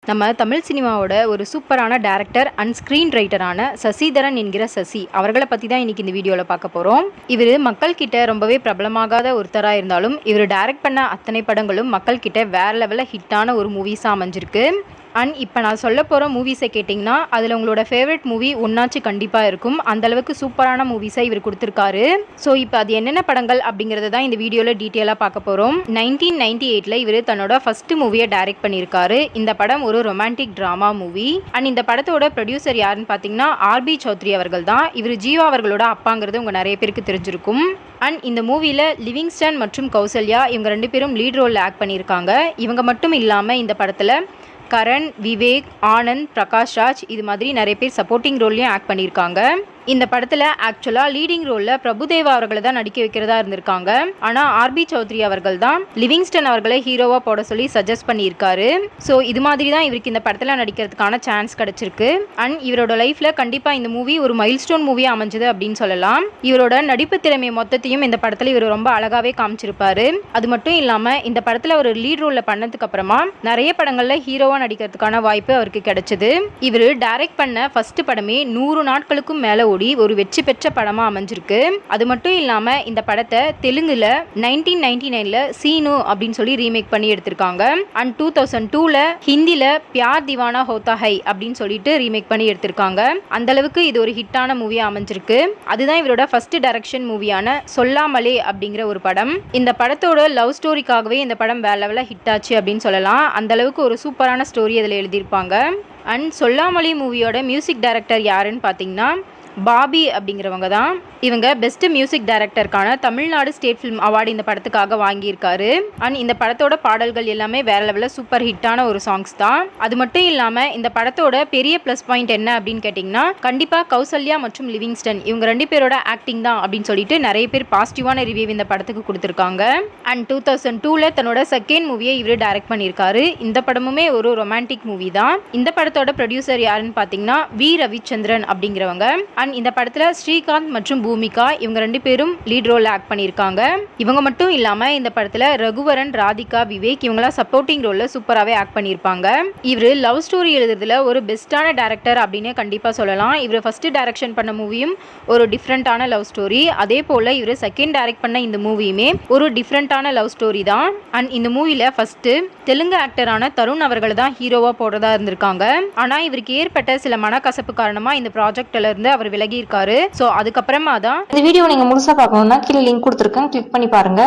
நம்ம தமிழ் சினிமாவோட ஒரு சூப்பரான டைரக்டர் அண்ட் ஸ்க்ரீன் ரைட்டரான சசிதரன் என்கிற சசி அவர்களை பற்றி தான் இன்றைக்கி இந்த வீடியோவில் பார்க்க போகிறோம். இவர் மக்கள்கிட்ட ரொம்பவே பிரபலமாகாத ஒருத்தராக இருந்தாலும் இவர் டைரக்ட் பண்ண அத்தனை படங்களும் மக்கள்கிட்ட வேறு லெவலில் ஹிட்டான ஒரு மூவிஸாக அமைஞ்சிருக்கு. அண்ட் இப்போ நான் சொல்ல போகிற மூவிஸை கேட்டிங்கன்னா அதில் உங்களோட ஃபேவரட் மூவி ஒன்றாச்சு கண்டிப்பாக இருக்கும். அந்தளவுக்கு சூப்பரான மூவிஸை இவர் கொடுத்துருக்காரு. ஸோ இப்போ அது என்னென்ன படங்கள் அப்படிங்கிறத தான் இந்த வீடியோவில் டீட்டெயிலாக பார்க்க போகிறோம். 1998 இவர் தன்னோட ஃபஸ்ட்டு மூவியை டைரக்ட் பண்ணியிருக்காரு. இந்த படம் ஒரு ரொமான்டிக் ட்ராமா மூவி. அண்ட் இந்த படத்தோட ப்ரொடியூசர் யாருன்னு பார்த்தீங்கன்னா ஆர்பி சௌத்ரி அவர்கள் தான். இவர் ஜீவா அவர்களோட அப்பாங்கிறது உங்கள் நிறைய பேருக்கு தெரிஞ்சிருக்கும். அண்ட் இந்த மூவியில் லிவிங்ஸ்டன் மற்றும் கௌசல்யா இவங்க 2 பேரும் லீட் ரோலில் ஆக்ட் பண்ணியிருக்காங்க. இவங்க மட்டும் இல்லாமல் இந்த படத்தில் கரண், விவேக், ஆனந்த், பிரகாஷ் ராஜ் இது மாதிரி நிறைய பேர் சப்போர்ட்டிங் ரோல்லையும் ஆக்ட் பண்ணியிருக்காங்க. இந்த படத்தில் ஆக்சுவலாக லீடிங் ரோலில் பிரபுதேவா அவர்களை தான் நடிக்க வைக்கிறதா இருந்திருக்காங்க. ஆனால் ஆர்பி சௌத்ரி அவர்கள் தான் லிவிங்ஸ்டன் அவர்களை ஹீரோவாக போட சொல்லி சஜஸ்ட் பண்ணியிருக்காரு. ஸோ இது மாதிரி தான் இவருக்கு இந்த படத்தில் நடிக்கிறதுக்கான சான்ஸ் கிடச்சிருக்கு. அண்ட் இவரோட லைஃப்பில் கண்டிப்பாக இந்த மூவி ஒரு மைல்ஸ்டோன் மூவியாக அமைஞ்சது அப்படின்னு சொல்லலாம். இவரோட நடிப்பு திறமை மொத்தத்தையும் இந்த படத்தில் இவர் ரொம்ப அழகாகவே காமிச்சிருப்பாரு. அது மட்டும் இல்லாமல் இந்த படத்தில் ஒரு லீட் ரோலில் பண்ணதுக்கு அப்புறமா நிறைய படங்களில் ஹீரோவாக நடிக்கிறதுக்கான வாய்ப்பு அவருக்கு கிடைச்சது. இவர் டைரக்ட் பண்ண ஃபர்ஸ்ட் படமே 100 நாட்களுக்கும் மேலே ஓடி ஒரு வெற்றி பெற்ற படமா அமைஞ்சிருக்கு. அது மட்டும் இல்லாம இந்த படத்தை தெலுங்குல 1999ல சீனு அப்படின்னு சொல்லி ரீமேக் பண்ணி எடுத்திருக்காங்க. அண்ட் 2002ல ஹிந்தில பியார் திவானா ஹோதா ஹை அப்படின்னு சொல்லிட்டு ரீமேக் பண்ணி எடுத்திருக்காங்க. அந்த அளவுக்கு இது ஒரு ஹிட்டான மூவியா அமைஞ்சிருக்கு. அதுதான் இவரோட ஃபர்ஸ்ட் டைரக்ஷன் மூவியான சொல்லாமலே அப்படிங்கிற ஒரு படம். இந்த படத்தோட லவ் ஸ்டோரிக்காகவே இந்த படம் வேற லெவலில் ஹிட் ஆச்சு அப்படின்னு சொல்லலாம். அந்த அளவுக்கு ஒரு சூப்பரான ஸ்டோரி அதில் எழுதியிருப்பாங்க. அண்ட் சொல்லாமலே மூவியோட மியூசிக் டைரக்டர் யாருன்னு பார்த்தீங்கன்னா பாபி அப்படிங்கிறவங்க தான். இவங்க பெஸ்ட் மியூசிக் டைரக்டருக்கான தமிழ்நாடு ஸ்டேட் ஃபிலிம் அவார்டு இந்த படத்துக்காக வாங்கியிருக்காரு. அண்ட் இந்த படத்தோட பாடல்கள் எல்லாமே வேற லெவலில் சூப்பர் ஹிட்டான ஒரு சாங்ஸ் தான். அது மட்டும் இல்லாமல் இந்த படத்தோட பெரிய ப்ளஸ் பாயிண்ட் என்ன அப்படின்னு கேட்டிங்கன்னா கண்டிப்பாக கௌசல்யா மற்றும் லிவிங்ஸ்டன் இவங்க 2 பேரோட ஆக்டிங் தான் அப்படின்னு சொல்லிட்டு நிறைய பேர் பாசிட்டிவான ரிவ்யூ இந்த படத்துக்கு கொடுத்துருக்காங்க. அண்ட் 2002ல தன்னோட செகண்ட் மூவியை இவர் டைரக்ட் பண்ணியிருக்காரு. இந்த படமுமே ஒரு ரொமான்டிக் மூவி தான். இந்த படத்தோட ப்ரொடியூசர் யாருன்னு பார்த்தீங்கன்னா வி ரவிச்சந்திரன் அப்படிங்கிறவங்க. அண்ட் இந்த படத்தில் ஸ்ரீகாந்த் மற்றும் பூமிகா இவங்க 2 பேரும் லீட் ரோல் ஆக்ட் பண்ணியிருக்காங்க. இவங்க மட்டும் இல்லாமல் இந்த படத்தில் ரகுவரன், ராதிகா, விவேக் இவங்களாம் சப்போர்ட்டிங் ரோலில் சூப்பராகவே ஆக்ட் பண்ணியிருப்பாங்க. இவர் லவ் ஸ்டோரி எழுதுறதுல ஒரு பெஸ்ட்டான டேரக்டர் அப்படின்னு கண்டிப்பாக சொல்லலாம். இவர் ஃபர்ஸ்ட் டைரக்ஷன் பண்ண மூவியும் ஒரு டிஃப்ரெண்ட்டான லவ் ஸ்டோரி. அதே போல் இவர் செகண்ட் டைரக்ட் பண்ண இந்த மூவியுமே ஒரு டிஃப்ரெண்ட்டான லவ் ஸ்டோரி தான். அண்ட் இந்த மூவியில் ஃபர்ஸ்ட் தெலுங்கு ஆக்டரான தருண் அவர்கள் தான் ஹீரோவாக போடுறதா இருந்திருக்காங்க. ஆனால் இவருக்கு ஏற்பட்ட சில மனக்கசப்பு காரணமாக இந்த ப்ராஜெக்ட்ல இருந்து அவர் விலகி இருக்காரு. ஸோ அதுக்கப்புறமா தான் இந்த வீடியோ நீங்க முழுசா பார்க்கணும்னா கீழே லிங்க் கொடுத்துருக்கேன், கிளிக் பண்ணி பாருங்க.